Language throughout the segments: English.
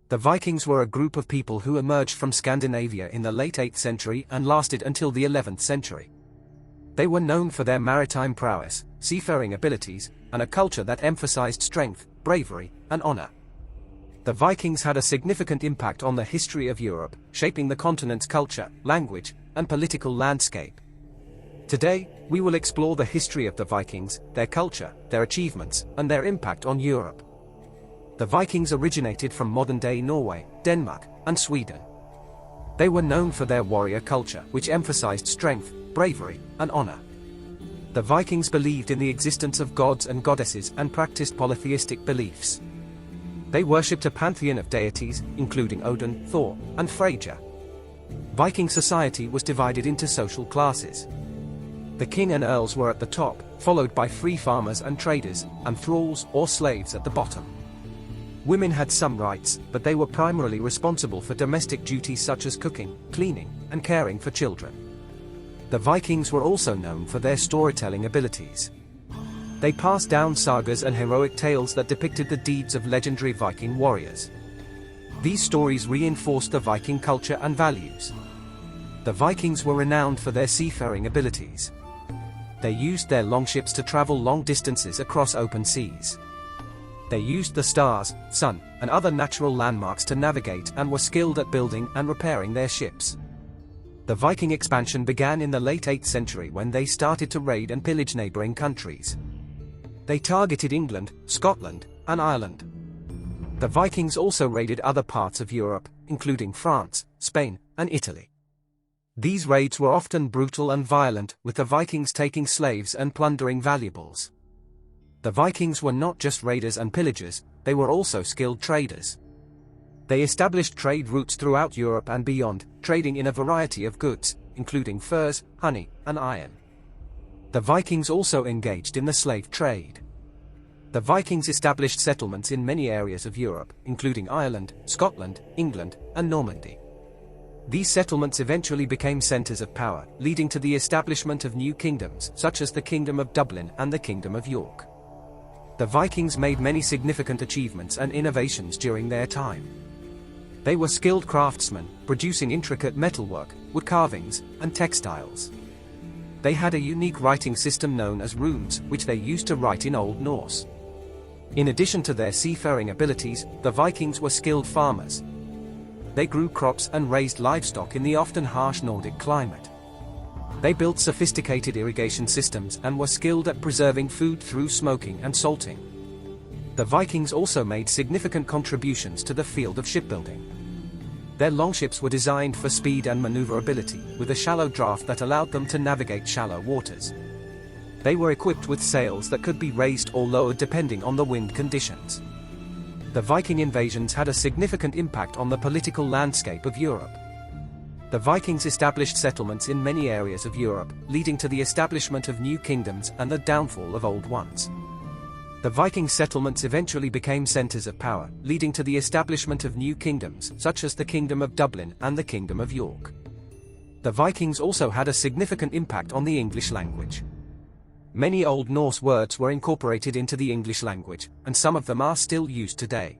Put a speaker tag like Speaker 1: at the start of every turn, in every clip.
Speaker 1: The Vikings were a group of people who emerged from Scandinavia in the late 8th century and lasted until the 11th century. They were known for their maritime prowess, seafaring abilities, and a culture that emphasized strength, bravery, and honor. The Vikings had a significant impact on the history of Europe, shaping the continent's culture, language, and political landscape. Today, we will explore the history of the Vikings, their culture, their achievements, and their impact on Europe. The Vikings originated from modern-day Norway, Denmark, and Sweden. They were known for their warrior culture, which emphasized strength, bravery, and honor. The Vikings believed in the existence of gods and goddesses and practiced polytheistic beliefs. They worshipped a pantheon of deities, including Odin, Thor, and Freyja. Viking society was divided into social classes. The king and earls were at the top, followed by free farmers and traders, and thralls or slaves at the bottom. Women had some rights, but they were primarily responsible for domestic duties such as cooking, cleaning, and caring for children. The Vikings were also known for their storytelling abilities. They passed down sagas and heroic tales that depicted the deeds of legendary Viking warriors. These stories reinforced the Viking culture and values. The Vikings were renowned for their seafaring abilities. They used their longships to travel long distances across open seas. They used the stars, sun, and other natural landmarks to navigate and were skilled at building and repairing their ships. The Viking expansion began in the late 8th century when they started to raid and pillage neighboring countries. They targeted England, Scotland, and Ireland. The Vikings also raided other parts of Europe, including France, Spain, and Italy. These raids were often brutal and violent, with the Vikings taking slaves and plundering valuables. The Vikings were not just raiders and pillagers, they were also skilled traders. They established trade routes throughout Europe and beyond, trading in a variety of goods, including furs, honey, and iron. The Vikings also engaged in the slave trade. The Vikings established settlements in many areas of Europe, including Ireland, Scotland, England, and Normandy. These settlements eventually became centers of power, leading to the establishment of new kingdoms, such as the Kingdom of Dublin and the Kingdom of York. The Vikings made many significant achievements and innovations during their time. They were skilled craftsmen, producing intricate metalwork, wood carvings, and textiles. They had a unique writing system known as runes, which they used to write in Old Norse. In addition to their seafaring abilities, the Vikings were skilled farmers. They grew crops and raised livestock in the often harsh Nordic climate. They built sophisticated irrigation systems and were skilled at preserving food through smoking and salting. The Vikings also made significant contributions to the field of shipbuilding. Their longships were designed for speed and maneuverability, with a shallow draft that allowed them to navigate shallow waters. They were equipped with sails that could be raised or lowered depending on the wind conditions. The Viking invasions had a significant impact on the political landscape of Europe. The Vikings established settlements in many areas of Europe, leading to the establishment of new kingdoms and the downfall of old ones. The Viking settlements eventually became centers of power, leading to the establishment of new kingdoms, such as the Kingdom of Dublin and the Kingdom of York. The Vikings also had a significant impact on the English language. Many Old Norse words were incorporated into the English language, and some of them are still used today.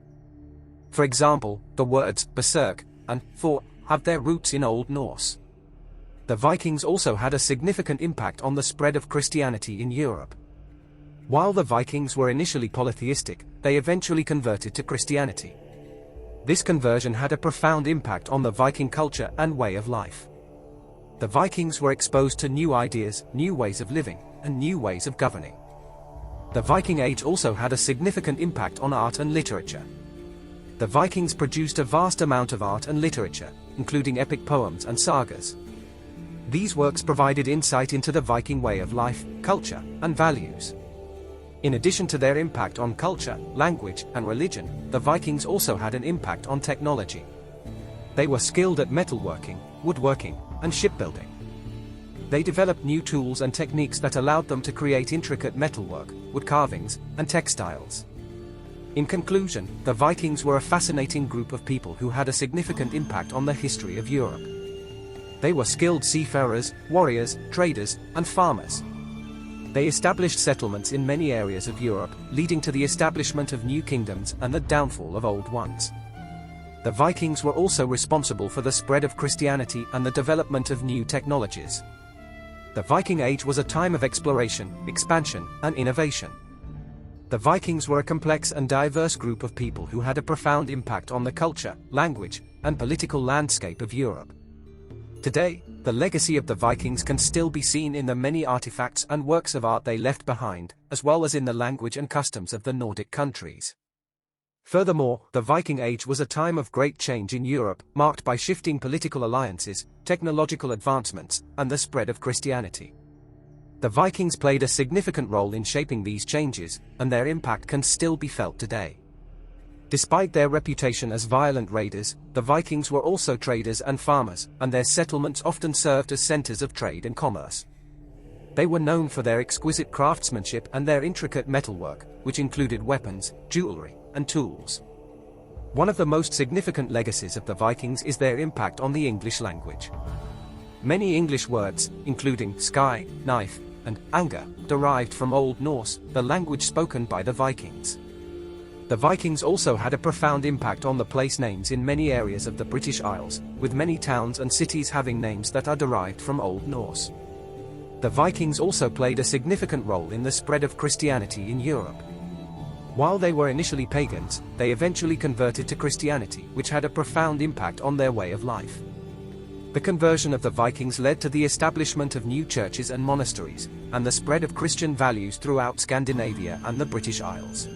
Speaker 1: For example, the words berserk and Thor have their roots in Old Norse. The Vikings also had a significant impact on the spread of Christianity in Europe. While the Vikings were initially polytheistic, they eventually converted to Christianity. This conversion had a profound impact on the Viking culture and way of life. The Vikings were exposed to new ideas, new ways of living, and new ways of governing. The Viking Age also had a significant impact on art and literature. The Vikings produced a vast amount of art and literature, including epic poems and sagas. These works provided insight into the Viking way of life, culture, and values. In addition to their impact on culture, language, and religion, the Vikings also had an impact on technology. They were skilled at metalworking, woodworking, and shipbuilding. They developed new tools and techniques that allowed them to create intricate metalwork, wood carvings, and textiles. In conclusion, the Vikings were a fascinating group of people who had a significant impact on the history of Europe. They were skilled seafarers, warriors, traders, and farmers. They established settlements in many areas of Europe, leading to the establishment of new kingdoms and the downfall of old ones. The Vikings were also responsible for the spread of Christianity and the development of new technologies. The Viking Age was a time of exploration, expansion, and innovation. The Vikings were a complex and diverse group of people who had a profound impact on the culture, language, and political landscape of Europe. Today, the legacy of the Vikings can still be seen in the many artifacts and works of art they left behind, as well as in the language and customs of the Nordic countries. Furthermore, the Viking Age was a time of great change in Europe, marked by shifting political alliances, technological advancements, and the spread of Christianity. The Vikings played a significant role in shaping these changes, and their impact can still be felt today. Despite their reputation as violent raiders, the Vikings were also traders and farmers, and their settlements often served as centers of trade and commerce. They were known for their exquisite craftsmanship and their intricate metalwork, which included weapons, jewelry, and tools. One of the most significant legacies of the Vikings is their impact on the English language. Many English words, including sky, knife, and anger, derived from Old Norse, the language spoken by the Vikings. The Vikings also had a profound impact on the place names in many areas of the British Isles, with many towns and cities having names that are derived from Old Norse. The Vikings also played a significant role in the spread of Christianity in Europe. While they were initially pagans, they eventually converted to Christianity, which had a profound impact on their way of life. The conversion of the Vikings led to the establishment of new churches and monasteries, and the spread of Christian values throughout Scandinavia and the British Isles.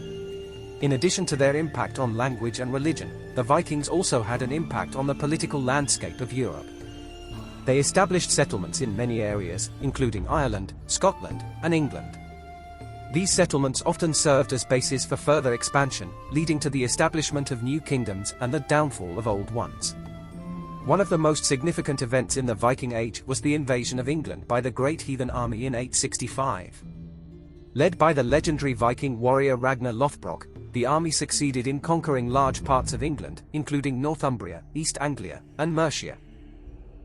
Speaker 1: In addition to their impact on language and religion, the Vikings also had an impact on the political landscape of Europe. They established settlements in many areas, including Ireland, Scotland, and England. These settlements often served as bases for further expansion, leading to the establishment of new kingdoms and the downfall of old ones. One of the most significant events in the Viking Age was the invasion of England by the Great Heathen Army in 865. Led by the legendary Viking warrior Ragnar Lothbrok, the army succeeded in conquering large parts of England, including Northumbria, East Anglia, and Mercia.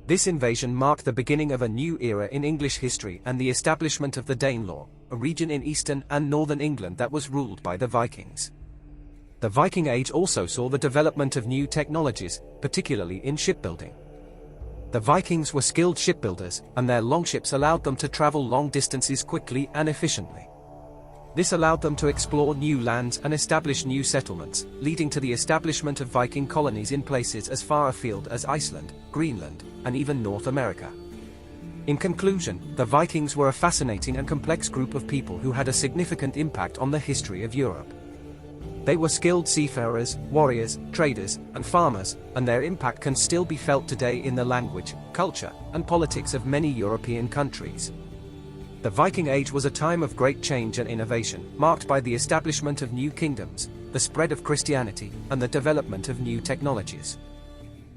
Speaker 1: This invasion marked the beginning of a new era in English history and the establishment of the Danelaw, a region in eastern and northern England that was ruled by the Vikings. The Viking Age also saw the development of new technologies, particularly in shipbuilding. The Vikings were skilled shipbuilders, and their longships allowed them to travel long distances quickly and efficiently. This allowed them to explore new lands and establish new settlements, leading to the establishment of Viking colonies in places as far afield as Iceland, Greenland, and even North America. In conclusion, the Vikings were a fascinating and complex group of people who had a significant impact on the history of Europe. They were skilled seafarers, warriors, traders, and farmers, and their impact can still be felt today in the language, culture, and politics of many European countries. The Viking Age was a time of great change and innovation, marked by the establishment of new kingdoms, the spread of Christianity, and the development of new technologies.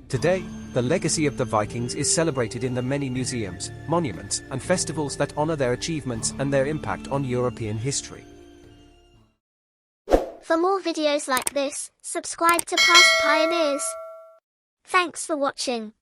Speaker 1: Today, the legacy of the Vikings is celebrated in the many museums, monuments, and festivals that honor their achievements and their impact on European history.
Speaker 2: For more videos like this, subscribe to Past Pioneers. Thanks for watching.